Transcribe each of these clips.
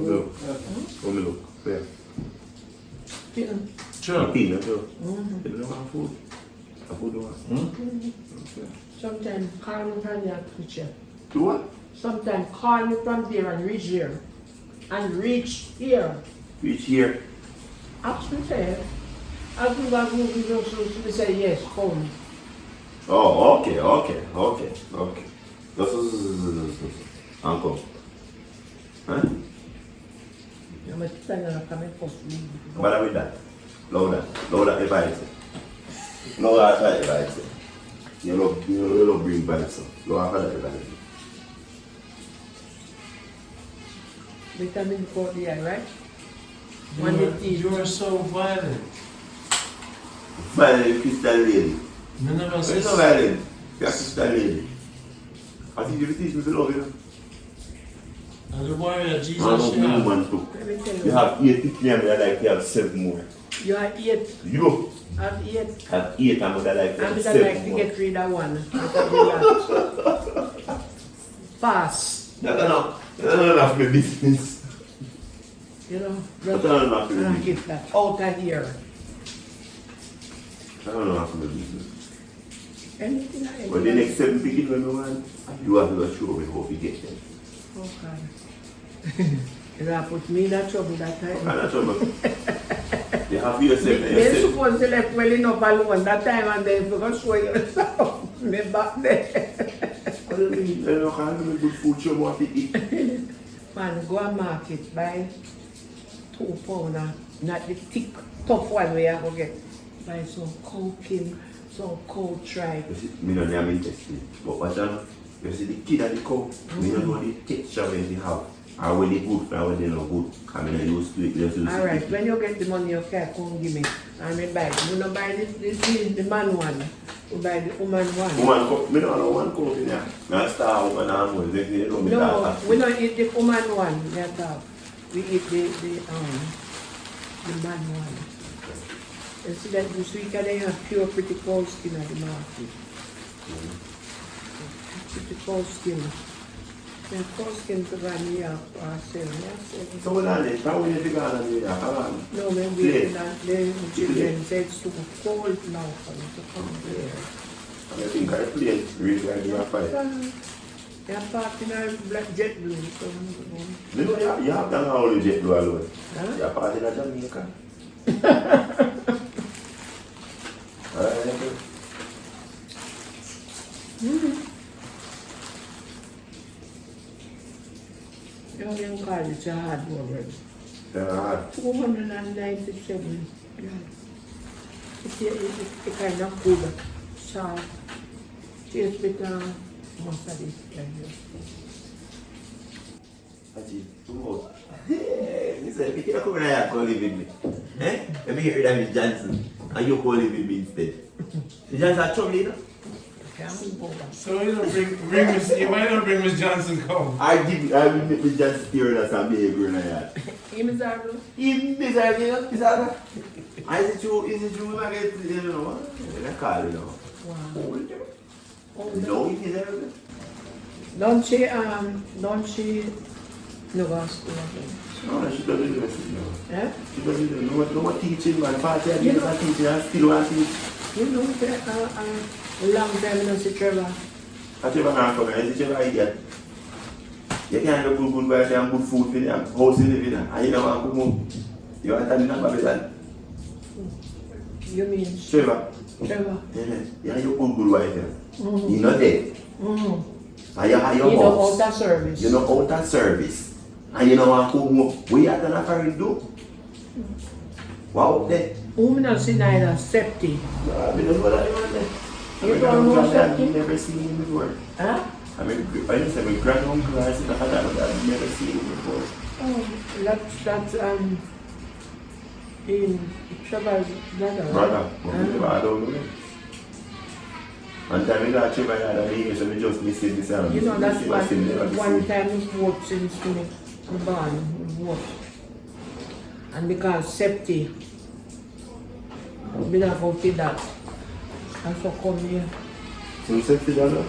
Look. Where? Sure. Pino, sure. You don't have food? A food one? Okay. Sometimes call me from your picture. Do what? Sometimes call me from there and reach here. And reach here. Reach here. Actually say, as we go to we say yes, come. Oh, okay. Uncle. Huh? I'm a stand coming for What are we done? Louder if I say. Louder if I say. You don't bring back some. Louder if I say. Vitamin 40, right? You are so violent. Violent Christian lady. You never It's said not violent. You're a Christian lady. I think you teach me to love you. And the warrior Jesus I don't know shall. woman too. Let me tell You you. have 8 people and I like you have 7 more. You are 8. You I'm 8. have 8 and I like you I'm have just 7 like to more. get rid of one. That. Fast. That's enough for business. You know, That's just enough for business. get that out of here. I don't know how to do business. Anything I But the next 7 people when you want, you have to go show me how to get them. Oh God. You know, put me in that trouble that time. And that's what you have yourself. They're supposed to let well enough alone that time and then forgot show yourself. Me back there. What do you mean? You know, can't give me good food, you want to eat. Man, go and market, buy 2 pounds, not the thick, tough one where you go get. Buy some cow skin, some cow tripe. You see, me don't have interested. But what you see the kid and the cow, me don't know the texture when they have. Or when they good and when they not good. I mean, I used to it. Alright, when you get the money, you can come give me. And me buy it. You don't buy the man one. You buy the woman one. Woman cow, me don't know one cow in there. I start woman and one. They don't No, we don't eat the woman one. We eat the man one. You see that this week they have pure pretty cow skin at the market. Pretty cow skin. The cow skin to buy me up or sell. So what are they? How will you take on the No, when we eat that, the children say it's too cold now for me to come here. I think I play really like you are fight. They're parking our black jet blue. So, You know, you have done all the jet blue alone. huh? You are part of the Jamaica. Alright, Young in college, a hard work. yeah. 297. Yeah. It's kind of good. Sharp. Taste better. Most of this. Aji, too hot. He said, be careful when I call live with me. Eh? Let me get rid of Miss Johnson. And you call live with me instead. Miss Johnson are trouble, you know? So you don't bring Miss, you might not bring Miss Johnson come. I will make Miss Johnson steer us and behavior in that. You miserable? Even miserable, you know? Miserable. Is it true, I get, you know, I call you know. Wow. No, it is everything. Don't she no go to school again? No, she doesn't do this, you know. Eh? She doesn't do no more teaching, man. 40 You years know- of teaching, and still want to teach. You know, a long time I don't see Trevor. I tell you now, come here, is it your idiot? You can't have good wife and good food for them, house in the villa, and you don't want to come home. You want to tell Babylon. You mean Trevor, Trevor? you have your good wife here. You're not dead. And you have your You know, house. out of service. You know, out of service. And you don't want to come home. What you have done for it do? Wow, there. Women are seen either safety. No, I don't know what I want there. You don't know something? I've never seen him before. Huh? I mean, I just have a granduncle, I said, I've never seen him before. Oh, that's in Trevor's brother. Brother, I don't know. And time I got Trevor, I had a year, so I just missing this out. You know, that's one time we worked since we were born, we worked. And because safety, we don't go to that. And so come here. So you said to that?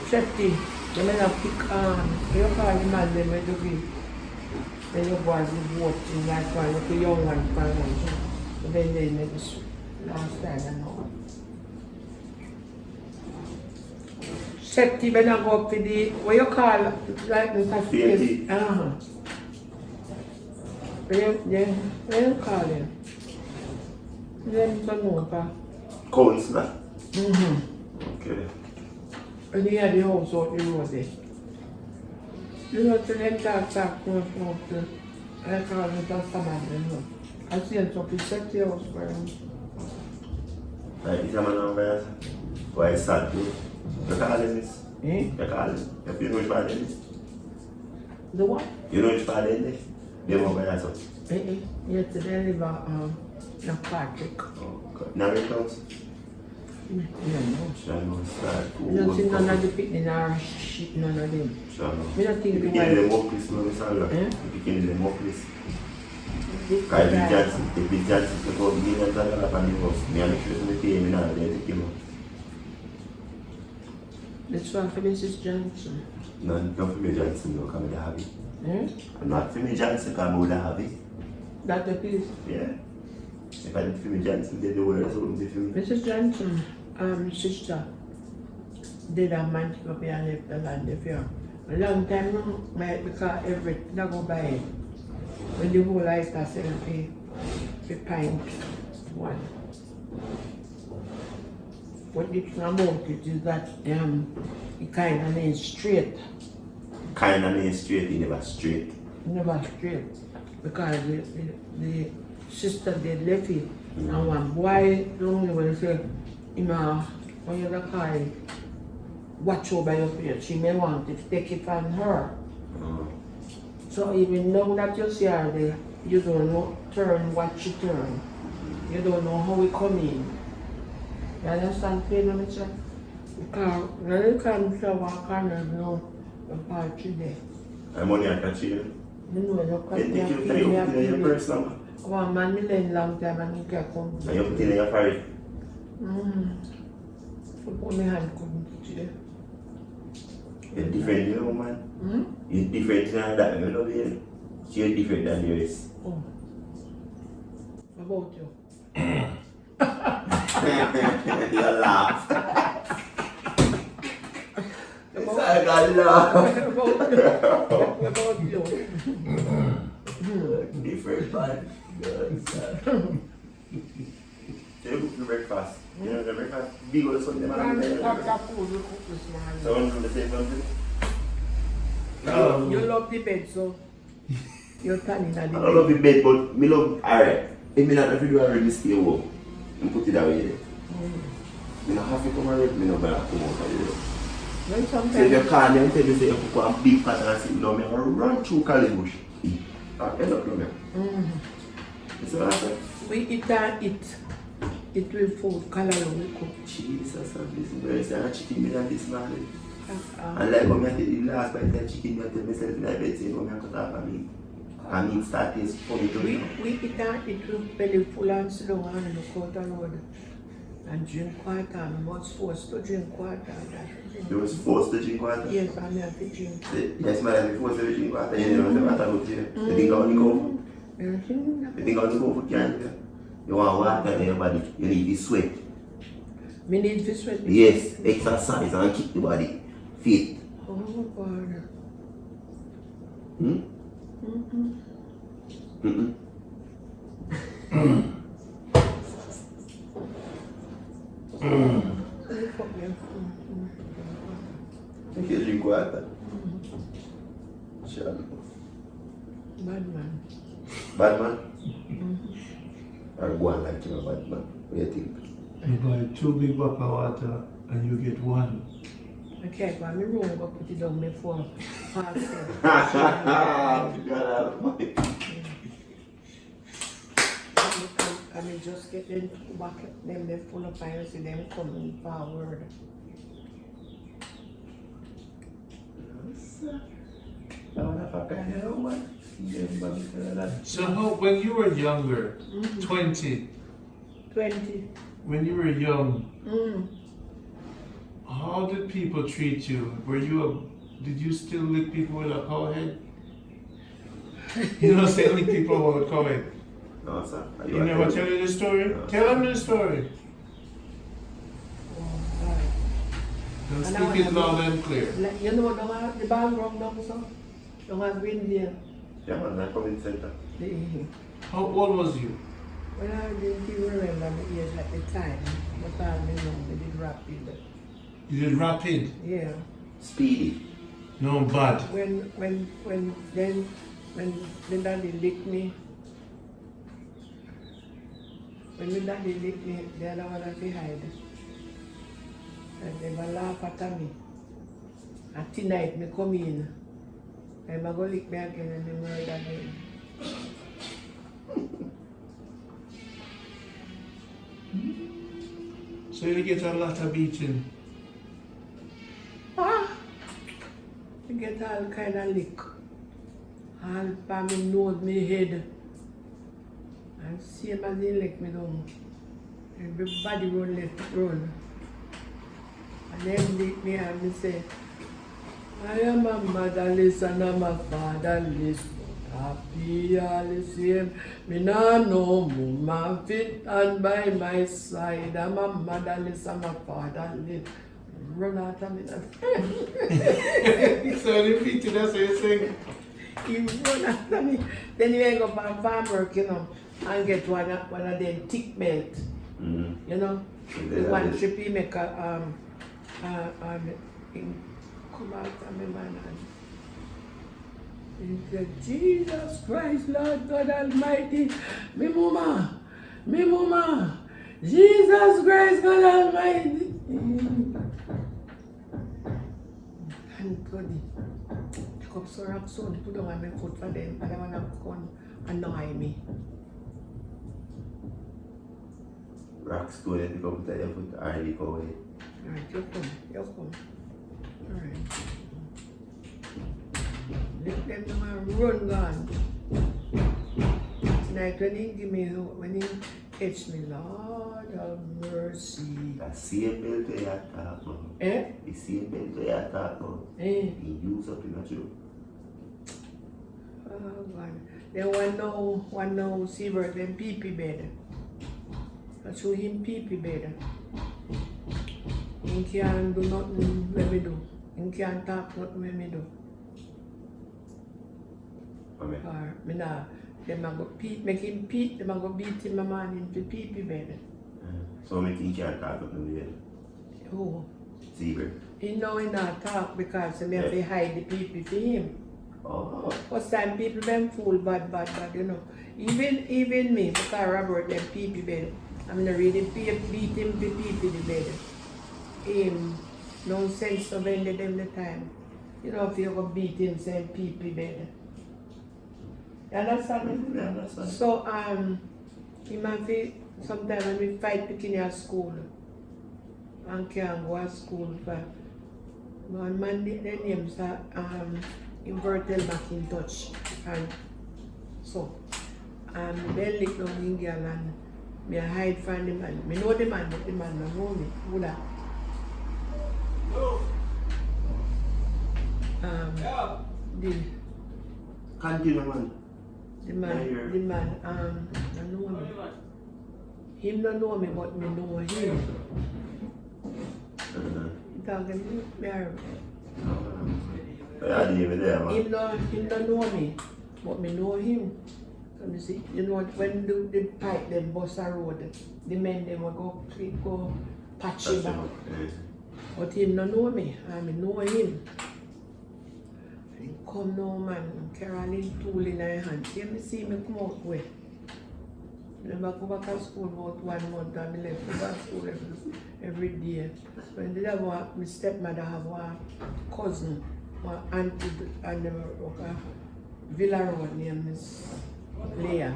Safety. They may not pick you call the man them when you give. Then you go and vote in that one, like a young one for one. So then they make this last time and all. Septi when I go up to the, what you call, like the PNT. What you call it? Then don't know, pa. Counselor. Okay. And he had the house out the road there. You know, to them talk, no, I call it a family, you know. I see him up, he set the house for him. Like, is a man on fire? Why is sad too? You call him this? Eh? You call him? You know which part it is? The what? You know which part it is? They won't buy us. Yes, they live in Patrick. Oh, God. Now it comes? Yeah, no. Shano start. You don't see none of the picnic or shit, none of them. Shano. Me don't think You the begin wife. the mock list, Miss Olga. Eh? You begin the mock list. This Because guy- if the Johnson take out millions of dollars from the house, me and make sure to pay me now, they take him out. This one for Mrs. Johnson. No, not for me Johnson, no, because I have it. Eh? Not for me Johnson, because I would have it. That the piece. Yeah. If I did for me Johnson, then the world wouldn't be for me. Mrs. Johnson, sister, did a man to go up here and left the land if you. A long time now, because everything I go by it. When the whole life I sell a pint one. What the thing about it is that it kind of ain't straight. Kind of ain't straight, he never straight. Never straight. Because the sister they left it. And one boy long when they say, when you call it, watch over your face, she may want to take it from her. So even now that you see her there, you don't know turn what she turn. You don't know how it come in. You understand what I'm saying? Because when you come to our corner, no, the party there. I'm only at catch you. You know, you Then take your time, you put it in your purse now. One man, me lend long time and you can come. And you put it in your pocket. So put my hand couldn't touch it. You're different, you know, man. You're different than that, you know, baby. You're different than the rest. Oh. About you? You laugh. It's like a laugh. About you? Different, man. So you cook for breakfast. You know the breakfast? Big old Sunday, man. Food we cook this morning. So I want to say something. You love the bed, so you're turning at I the don't love the bed, but me love, alright. If me not have to do already, stay home. And put it away there. Me not have to come already, me not going to come out of there. When So if sometimes you call me and tell me say you cook a big pot and sit down, me will run through Cali bush. I end up doing it. You see what I said? we eat and eat, it will food color we cook. Jesus, I'm listening to you. I'm chicken me and this man. And like when I take the last bite of chicken, I tell myself in my bed, say, no, I cut off of me. And meat start taste funny to me. We eat and eat with belly full and sit down and look out the road. And drink water, and was forced to drink water. You was forced to drink water? Yes, I have to drink. Yes, madam, you forced to drink water. You know what water looks here. You think I want to go? You think I want to go for cancer? You want water in your body. You need to sweat. Me need to sweat. Yes, exercise and keep the body fit. Oh, God. You can drink water. Sure. Bad man. Bad man? Or go on like you know, bad man. What do you think? You buy 2 big buckets of water and you get 1. Okay, but me room go put it down before past 7. God almighty. I mean, just get them back, them they full of fire, see them coming forward. So how, when you were younger, 20, 20. when you were young, how did people treat you? Were you Did you still lick people with a cow head? You don't say lick people with a cow head. No, sir. You never tell you the story? No. Tell them the story. Oh, God. Don't And speak it loud and clear. Like, you know, the background down so? Don't have wind there. Yeah, man, I come in center. How old was you? Well, I didn't even remember the age at the time. But I know they did rapid. You did rapid? Yeah. Speedy. No, bad. When the daddy licked me, when the daddy licked me, the other one had to hide. And they were laugh at me. At tonight, me come in. And I go lick me again and they murder me. So you get a lot of beating. Ah! I get all kind of lick. All by my nose, my head. And same as they lick me down. Everybody run left run. And then lick me and me say, I am a motherless and I'm a fatherless. Happy all the same. Me nah no mama fit and by my side. I'm a motherless, I'm a fatherless. Run out of me. So repeat it, that's what you're saying. He run after me. Then he went up and farm work, you know, and get one of them thick belt. Mm-hmm. You know, the one trip he make a come out of me man and he said, Jesus Christ, Lord God Almighty, me mama, Jesus Christ, God Almighty. And Tony, take up some rock stone, put down on my foot for them, and I want to come annoy me. Rock stone, you come to your foot, already go away. Alright, you come. Alright. Let them know and run gone. Tonight when he catch me, Lord have mercy. The same belt where you talk about. Eh? The same belt where you talk about. Eh? He use up in a joke. Oh God. Then one now see where them pee bed. I show him pee bed. He can't do nothing let me do. He can't talk nothing let me do. Okay. Or me nah. Them a go make him pee, them a go beat him a man into pee bed. So make him can't talk up in the bed. Oh. See where? He know he not talk because he have to hide the pee for him. Oh. First time people them fool bad, you know. Even me, because Robert them pee bed. I'm not really beat him to pee the bed. Him no sense of ended them the time. You know if you go beat him say pee bed. You understand? Yeah, I understand. So he might be sometimes when we fight picking at school and can't go to school but one man their names are Invertel Macintosh and so they live down in girl and me hide from the man. Me know the man but the man don't know me. Who that? The Continue, man. The man, don't know me. Him don't know me, but me know him. He talking to me. Yeah, I didn't even there, man. Him don't know me, but me know him. So me see, you know when the pipe them bust a road, the men them will go patch him out. But him don't know me, and me know him. He come now, man, Caroline tool in her hand. See me come out way. Never go back to school about 1 month and I left go back to school every day. When did I have my stepmother have one cousin, one auntie and Villa Road named Miss Leah.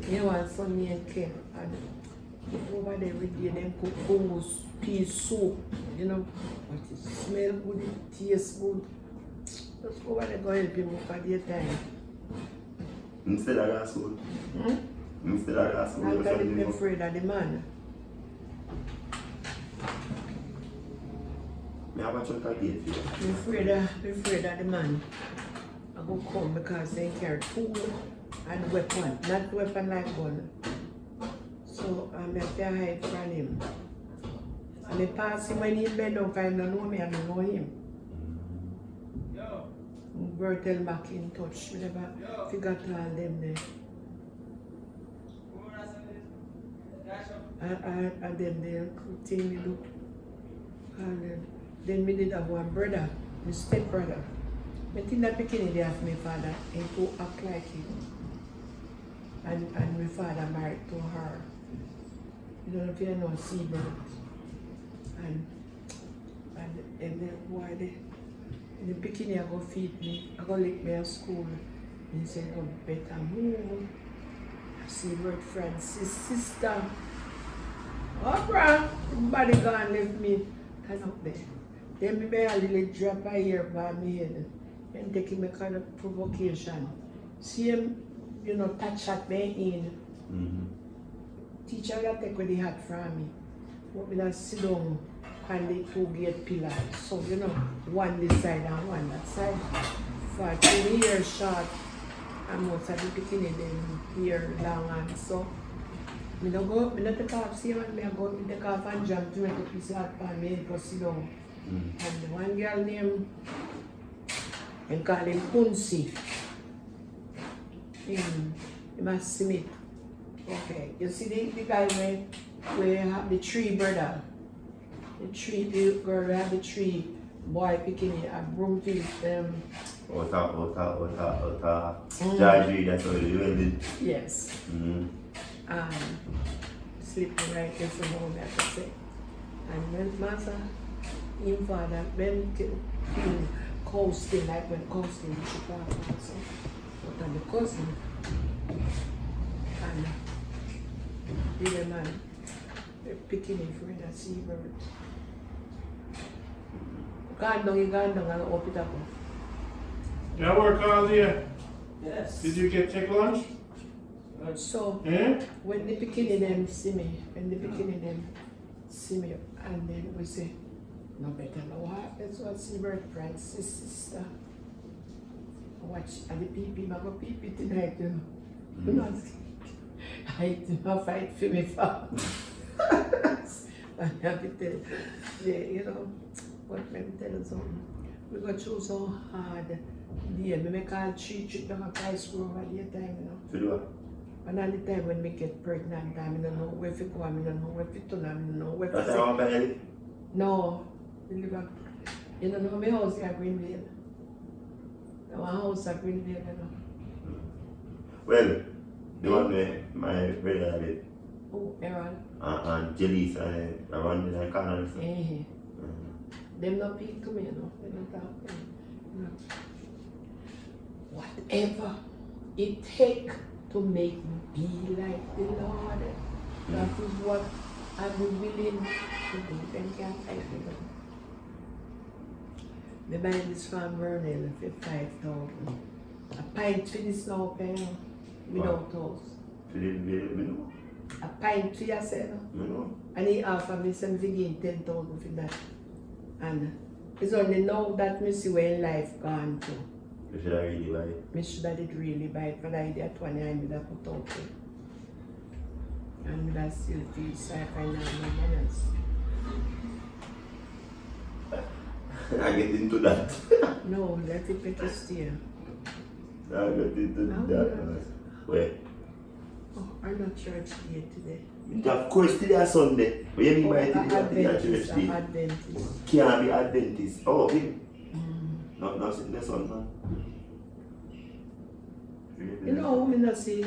He was son named Ken and over there every day them cook hummus, pea soup, you know, but it smell good, it tastes good. Just go over there go help him work at the time. Instead of that school. Instead of that school. I'm telling them afraid of the man. I have a chunk of gate for you. I'm afraid that the man I go come because they carry tool and weapon, not weapon like gun. So I'm have to hide from him. And I pass him when he bend up, I don't know me, I don't know him. Bertel back in touch, we never figured all them there. And then they continue me look. And then we did have one brother, my step brother. I think that beginning they have my father and to act like him. And my father married to her. You don't know if you know Seabird. And then why they in the beginning I go feed me, I go lick me at school. And he said, oh, better move. I see word Francis sister. Oh, bro, everybody gone left me turn up there. Then me barely drop a hair by my head and taking me kind of provocation. See him, you know, touch at me in. Teacher will take with the hat from me. But me just sit down on the 2 gate pillars. So, you know, one this side and one that side. For 2 years short, and most of the beginning then here long and so. I don't take off, see when I go, I take off and jump to make a piece of hat for me and go sit down. And the one girl named, and call him Kunsi. He must Smith. Okay, you see the guy where have the 3 brother. The girl have the 3 boy picking it at Broomfield. Ota. Judge, that's what you did. Yes. Sleeping right there from home, I could say. And when Master, him father, when coasting, like when coasting in Chicago, so, but on the cousin, and the man, picking him for that seabird. Gone down, and open it up. That work all day? Yes. Did you take lunch? So, Eh? when the beginning them see me, and then we say, no better know what happens what Seabird Francis sister. Watch, and the people, I go people tonight, you know. You know, I fight for me for. I have to tell you, you know, what let me tell you something. We go through so hard. Yeah, we make all 3 trips down a price grow over the time, you know. To do what? And all the time when we get pregnant, I don't know where to go, I don't know where to turn, I don't know where to That's how I'm going. No, we live at, you don't know my house here at Greenville. Our house at Greenville, you know. Well, the one where my brother did. Oh, Aaron. And Jelly's around the corner. Them not speak to me, you know. They don't talk to me. No. Whatever it take to make me be like the Lord, that is what I'm willing to do. Them can't fight me. We buy this from Vernell for 5,000. A pint for this now, without toast. A pint for yourself. And he offered me some vegan 10,000 for that. And it's only now that me see where life gone to. You should have really buy it. Me should have did really buy it, but I did that one I would have put out it. And that still feels like I know my manners. I get into that. No, let it better stay. I get into that. Where? Oh, I'm not church here today. Of course, today is Sunday. What do you mean by today? Adventist, Church day? Adventist. Can't be Adventist. Oh, him. Not sitting the sun, man. You know, we not see,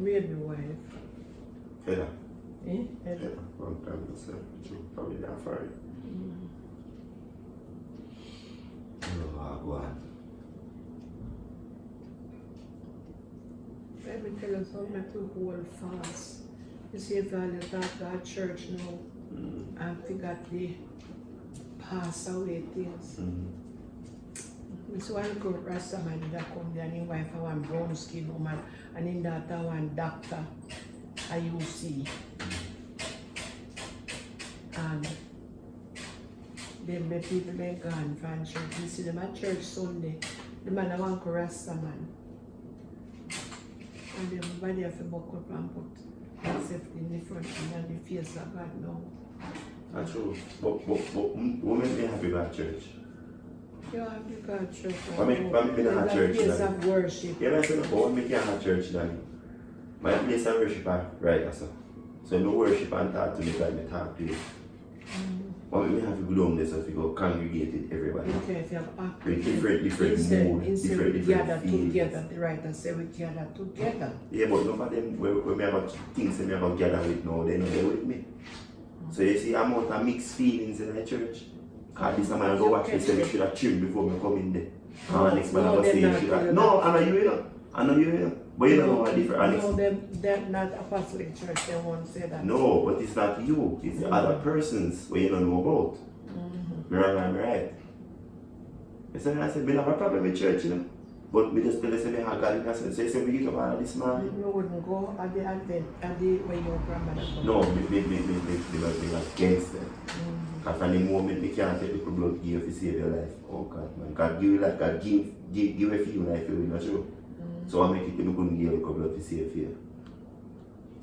baby wife. Fella. Eh? Fella. One time, so probably not for it. Oh, go on. Let me tell you something to hold fast. You see, if I look at that church now, I forgot the pass away things. So one good Rasta man that come there and his wife have one brown skin woman and his daughter one doctor IUC. And Them the people they gone from church. You see them at church Sunday. The man I want to Rasta man. And everybody have to buck up and put themselves in the front and the face of God now. That's true. But women they have to go to church. You have to go to church. What make me not have church? Place of worship. Yeah, I said, but what make you have church then? My place of worship are right, so. So no worship and talk to me like me talk to you. But we have to go down there so if you go congregated everybody. Okay, if you have With different mood, different gather feelings. together, the writer say we gather together. Yeah, but none of them when we have things that we have gather with now, they know they're with me. So you see, I'm out of mixed feelings in the church. Because this man go watch me say we should have trimmed before we come in there. And next man go say you should have. No, I know you know. I know you know. But you don't know what different. No, they're not apostolic church, they won't say that. No, but it's not you. It's the other persons where you don't know about. I'm right. I said, I have a problem with church, you know. But we just tell us, I have God in us. So you say, we get up out of this man. You wouldn't go at the advent, at the where your grandmother comes. No, they against them. Because from the moment we can't take the blood give to save your life. Oh God, man. God give you life, God give a few life, you know, sure. So I make it, you couldn't give a blood to save you.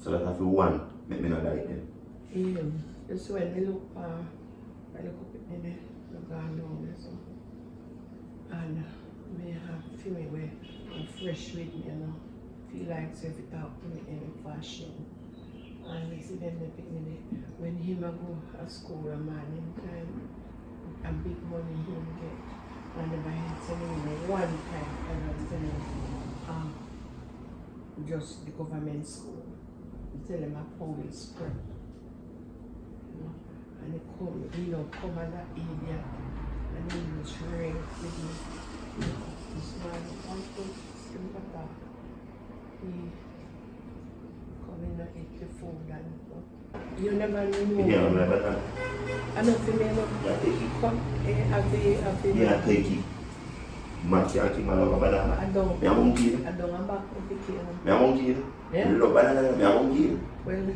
So that after one, make me not like them. Yeah, that's when they look, I look up in the garden down so. And may have feeling where I'm fresh with me, you know. Feel like so if you talk to me in fashion. And I see them they pick me there. When him I go to school a man in time and big money him get. And the man telling me one time and I was telling him just the government school. I tell him a police prep. And he come, come as an idiot. And he was ring with me. This man, one foot, sympathy. He come in and eat the food and you never know. Yeah, I'm never done. I don't feel like Yeah, take it. come Yeah, take it. Match, I think my love banana. I don't. I won't give it. I don't want back to the kid. I won't give it. Yeah. You love banana, I won't give it. Well,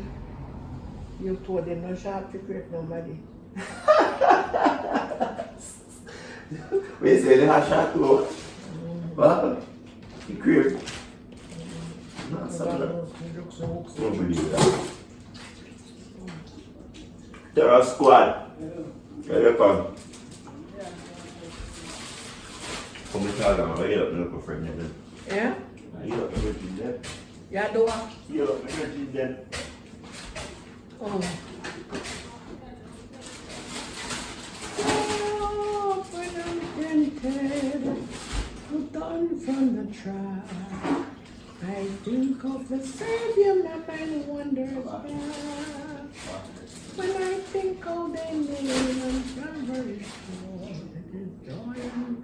you told them no sharp secret nobody. We say they have shot too. What? You crib. No, stop that. Don't believe that. Terror squad. Here they come. Come and tell them, I get up and look for friend then. Yeah? I get up and look at them. Yeah, do what? Get up and look at them. Oh. When I'm tempted to turn from the track, I think of the Savior, my mind wanders back. When I think of the name of Calvary's Lord, it is joy and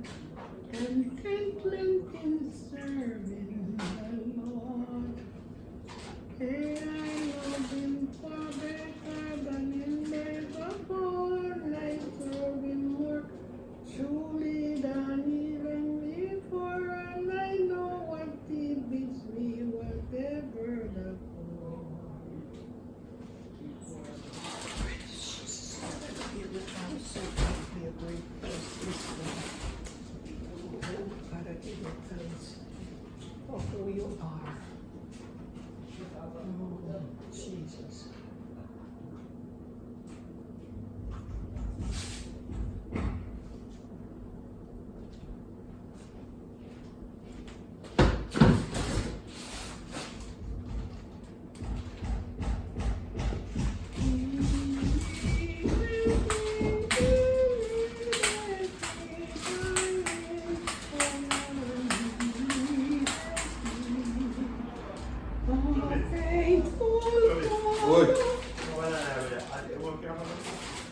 contentment in serving the Lord. And I love him far better than in days of old. I serve him more truly than even before, and I know what he bids me, whatever the call. I'm so happy, a great person. God, I give you thanks for who you are. Oh, Jesus.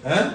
Huh?